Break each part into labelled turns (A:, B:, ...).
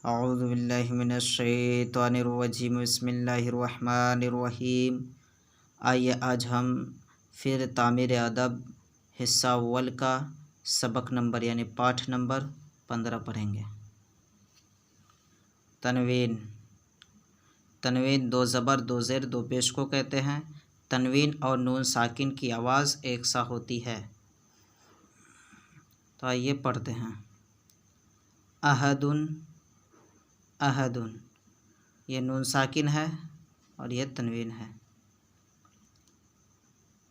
A: اعوذ باللہ من الشیطان الرجیم، بسم اللہ الرحمن الرحیم۔ آئیے آج ہم پھر تعمیر ادب حصہ اول کا سبق نمبر یعنی پاٹھ نمبر 15 پڑھیں گے۔ تنوین۔ تنوین دو زبر دو زیر دو پیش کو کہتے ہیں۔ تنوین اور نون ساکن کی آواز ایک سا ہوتی ہے۔ تو آئیے پڑھتے ہیں۔ احدن، احدن، یہ نون ساکن ہے اور یہ تنوین ہے۔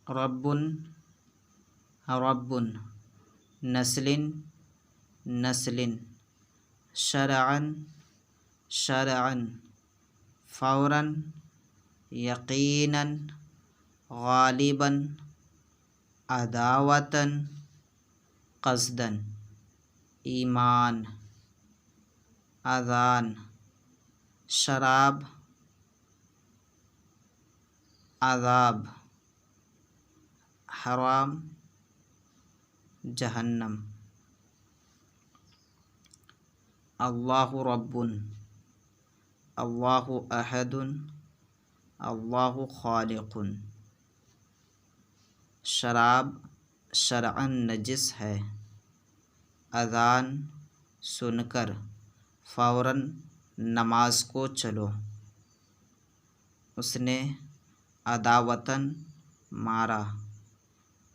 A: ربن، ربن، نسلن، نسلن، شرعن، شرعن، فوراً، یقیناً، غالباً، عداوتاً، قصداً، ایمان، اذان، شراب، عذاب، حرام، جہنم۔ اللہ رب، اللہ احد، اللہ خالق۔ شراب شرعاً نجس ہے۔ اذان سن کر، فوراً نماز کو چلو۔ اس نے عداوتاً مارا،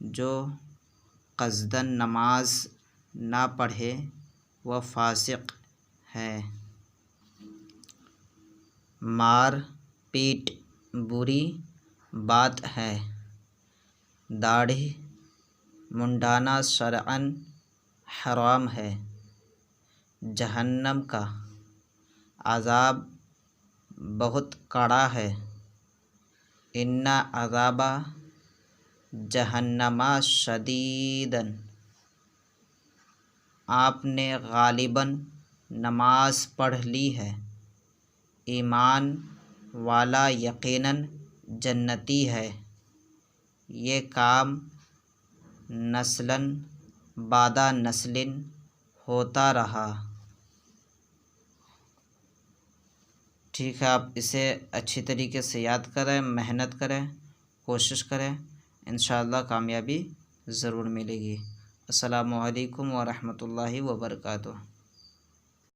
A: جو قصداً نماز نہ پڑھے وہ فاسق ہے۔ مار پیٹ بری بات ہے۔ داڑھی منڈانا شرعاً حرام ہے۔ جہنم کا عذاب بہت کڑا ہے۔ ان عذاب جہنم شدید۔ آپ نے غالباً نماز پڑھ لی ہے۔ ایمان والا یقیناً جنتی ہے۔ یہ کام نسلاً بعد نسل ہوتا رہا۔ ٹھیک ہے، آپ اسے اچھی طریقے سے یاد کریں، محنت کریں، کوشش کریں، انشاءاللہ کامیابی ضرور ملے گی۔ السلام علیکم ورحمۃ اللہ وبرکاتہ۔